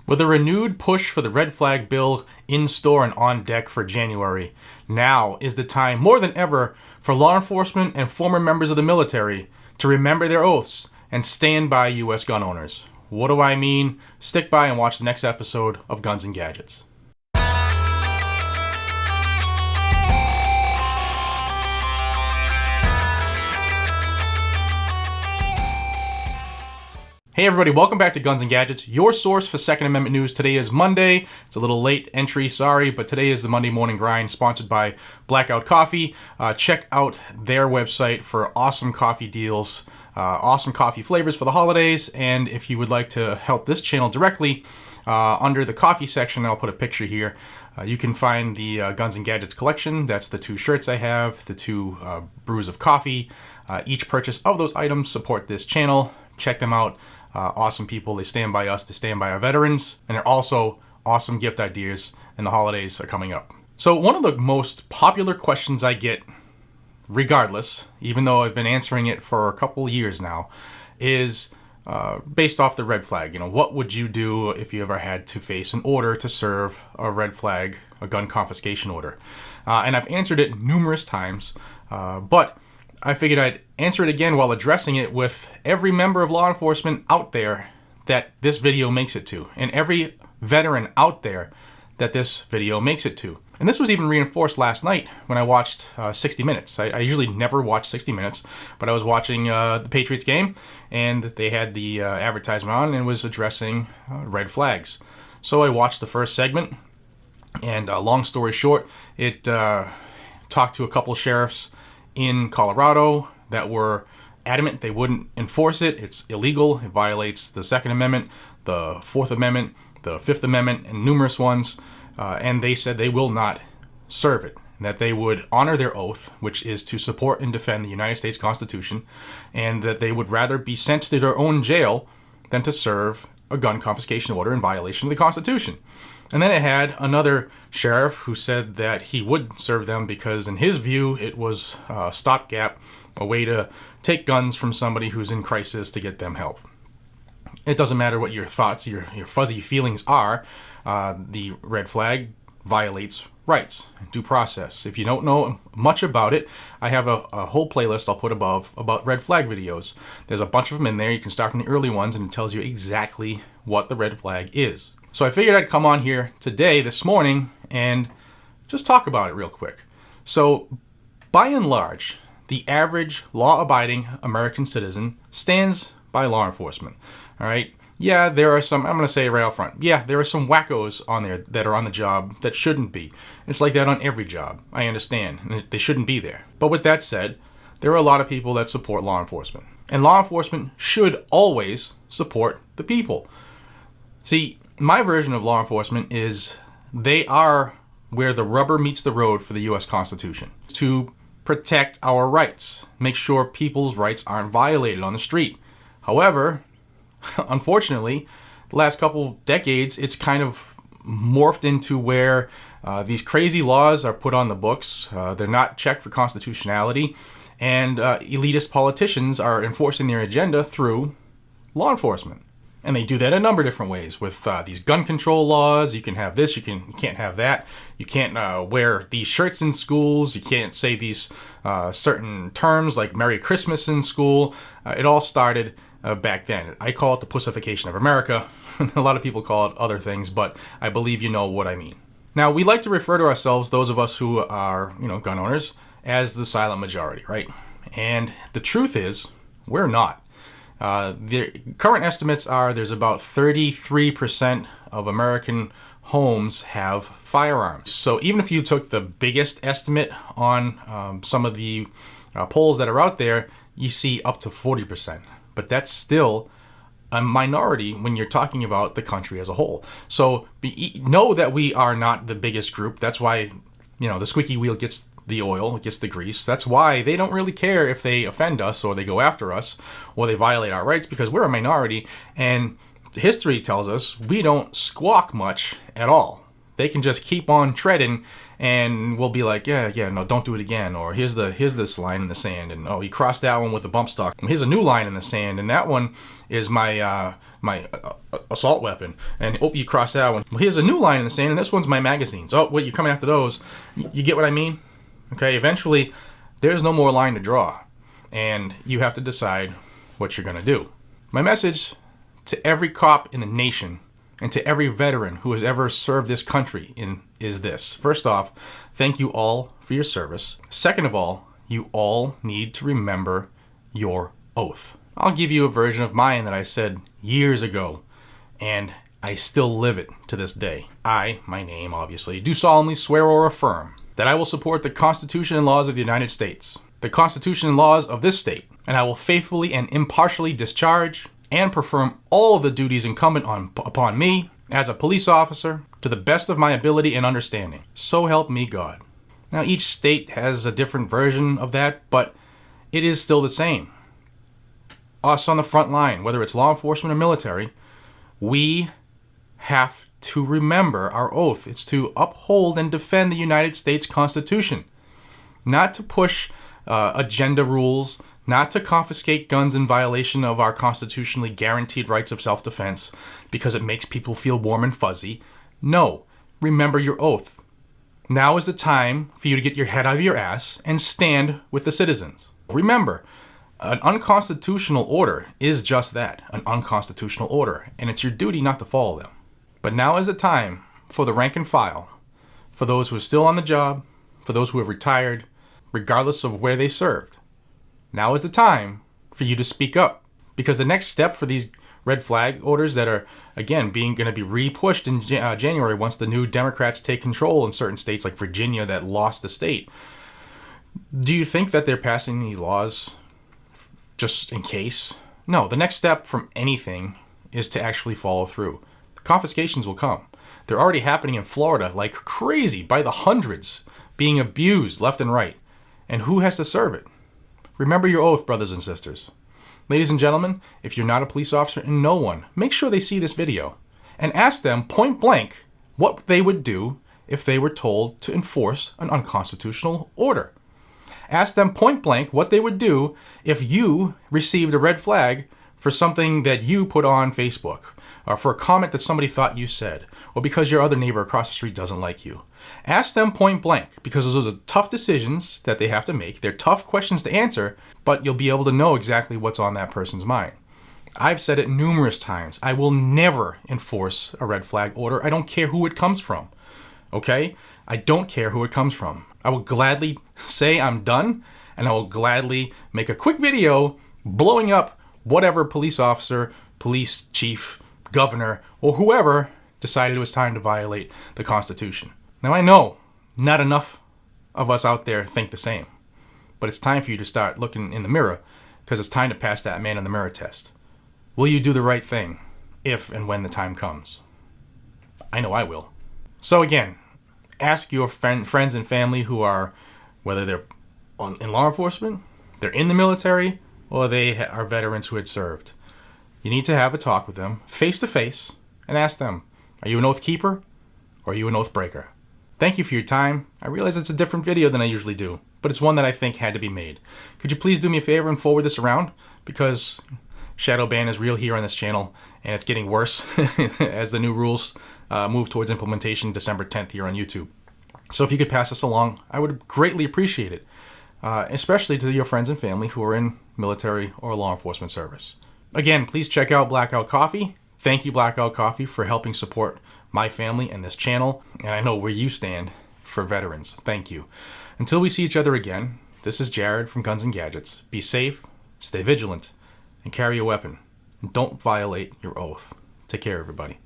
With a renewed push for the red flag bill in store and on deck for January, now is the time more than ever for law enforcement and former members of the military to remember their oaths and stand by U.S. gun owners. What do I mean? Stick by and watch the next episode of Guns and Gadgets. Hey everybody, welcome back to Guns and Gadgets, your source for Second Amendment news. Today is Monday. It's a little late entry, sorry, but today is the Monday Morning Grind, sponsored by Blackout Coffee. Check out their website for awesome coffee deals, awesome coffee flavors for the holidays, and if you would like to help this channel directly, under the coffee section, I'll put a picture here. You can find the Guns and Gadgets collection. That's the 2 shirts I have, the 2 brews of coffee. Each purchase of those items support this channel. Check them out. Awesome people. They stand by us, they stand by our veterans, and they're also awesome gift ideas, and the holidays are coming up. So one of the most popular questions I get, regardless, even though I've been answering it for a couple years now, is based off the red flag. You know, what would you do if you ever had to face an order to serve a red flag, a gun confiscation order? And I've answered it numerous times, but I figured I'd answer it again while addressing it with every member of law enforcement out there that this video makes it to, and every veteran out there that this video makes it to. And this was even reinforced last night when I watched 60 Minutes. I usually never watch 60 Minutes, but I was watching the Patriots game, and they had the advertisement on and was addressing red flags. So I watched the first segment, and long story short, it talked to a couple sheriffs in Colorado that were adamant they wouldn't enforce it. It's illegal. It violates the Second Amendment, the Fourth Amendment, the Fifth Amendment, and numerous ones. And they said they will not serve it, that they would honor their oath, which is to support and defend the United States Constitution, and that they would rather be sent to their own jail than to serve a gun confiscation order in violation of the Constitution. And then it had another sheriff who said that he would serve them because, in his view, it was a stopgap, a way to take guns from somebody who's in crisis to get them help. It doesn't matter what your thoughts, your fuzzy feelings are. The red flag violates rights, due process. If you don't know much about it, I have a whole playlist I'll put above about red flag videos. There's a bunch of them in there. You can start from the early ones, and it tells you exactly what the red flag is. So I figured I'd come on here today, this morning, and just talk about it real quick. So, by and large, the average law-abiding American citizen stands by law enforcement. All right? Yeah, there are some, I'm going to say it right out front, yeah, there are some wackos on there that are on the job that shouldn't be. It's like that on every job. I understand. And they shouldn't be there. But with that said, there are a lot of people that support law enforcement. And law enforcement should always support the people. See, my version of law enforcement is they are where the rubber meets the road for the U.S. Constitution, to protect our rights, make sure people's rights aren't violated on the street. However, unfortunately, the last couple decades, it's kind of morphed into where these crazy laws are put on the books. They're not checked for constitutionality, and elitist politicians are enforcing their agenda through law enforcement. And they do that a number of different ways with these gun control laws. You can have this, you can't have that. You can't wear these shirts in schools. You can't say these certain terms like Merry Christmas in school. It all started back then. I call it the pussification of America. A lot of people call it other things, but I believe you know what I mean. Now, we like to refer to ourselves, those of us who are, gun owners, as the silent majority, right? And the truth is, we're not. The current estimates are there's about 33% of American homes have firearms. So even if you took the biggest estimate on some of the polls that are out there, you see up to 40%. But that's still a minority when you're talking about the country as a whole. So know that we are not the biggest group. That's why, the squeaky wheel gets the oil, it gets the grease. That's why they don't really care if they offend us or they go after us or they violate our rights, because we're a minority, and history tells us we don't squawk much at all. They can just keep on treading, and we'll be like, yeah, no, don't do it again. Or here's this line in the sand, and oh, you crossed that one with the bump stock. Here's a new line in the sand, and that one is my assault weapon. And oh, you crossed that one. Well, here's a new line in the sand, and this one's my magazines. Oh, wait, you're coming after those. You get what I mean? Okay, eventually, there's no more line to draw, and you have to decide what you're gonna do. My message to every cop in the nation and to every veteran who has ever served this country is this. First off, thank you all for your service. Second of all, you all need to remember your oath. I'll give you a version of mine that I said years ago, and I still live it to this day. I, my name obviously, do solemnly swear or affirm that I will support the Constitution and laws of the United States, the Constitution and laws of this state, and I will faithfully and impartially discharge and perform all of the duties incumbent upon me as a police officer to the best of my ability and understanding. So help me God. Now, each state has a different version of that, but it is still the same. Us on the front line, whether it's law enforcement or military, we have to remember our oath. It's to uphold and defend the United States Constitution, not to push agenda rules, not to confiscate guns in violation of our constitutionally guaranteed rights of self-defense because it makes people feel warm and fuzzy. No, remember your oath. Now is the time for you to get your head out of your ass and stand with the citizens. Remember, an unconstitutional order is just that, an unconstitutional order, and it's your duty not to follow them. But now is the time for the rank and file, for those who are still on the job, for those who have retired, regardless of where they served. Now is the time for you to speak up, because the next step for these red flag orders that are, again, going to be re-pushed in January once the new Democrats take control in certain states like Virginia that lost the state. Do you think that they're passing these laws just in case? No, the next step from anything is to actually follow through. The confiscations will come. They're already happening in Florida like crazy, by the hundreds, being abused left and right. And who has to serve it? Remember your oath, brothers and sisters. Ladies and gentlemen, if you're not a police officer and know one, make sure they see this video and ask them point blank what they would do if they were told to enforce an unconstitutional order. Ask them point blank what they would do if you received a red flag for something that you put on Facebook, or for a comment that somebody thought you said, or because your other neighbor across the street doesn't like you. Ask them point blank, because those are tough decisions that they have to make. They're tough questions to answer, but you'll be able to know exactly what's on that person's mind. I've said it numerous times. I will never enforce a red flag order. I don't care who it comes from. Okay? I don't care who it comes from. I will gladly say I'm done, and I will gladly make a quick video blowing up whatever police officer, police chief, governor, or whoever decided it was time to violate the Constitution. Now, I know not enough of us out there think the same, but it's time for you to start looking in the mirror, because it's time to pass that man in the mirror test. Will you do the right thing if and when the time comes? I know I will. So again, ask your friends and family who are, whether they're in law enforcement, they're in the military, or they are veterans who had served. You need to have a talk with them face to face and ask them, are you an oath keeper or are you an oath breaker? Thank you for your time. I realize it's a different video than I usually do, but it's one that I think had to be made. Could you please do me a favor and forward this around? Because shadow ban is real here on this channel, and it's getting worse as the new rules move towards implementation December 10th here on YouTube. So if you could pass this along, I would greatly appreciate it, especially to your friends and family who are in military or law enforcement service. Again, please check out Blackout Coffee. Thank you, Blackout Coffee, for helping support my family and this channel, and I know where you stand for veterans. Thank you. Until we see each other again, this is Jared from Guns and Gadgets. Be safe, stay vigilant, and carry a weapon. And don't violate your oath. Take care, everybody.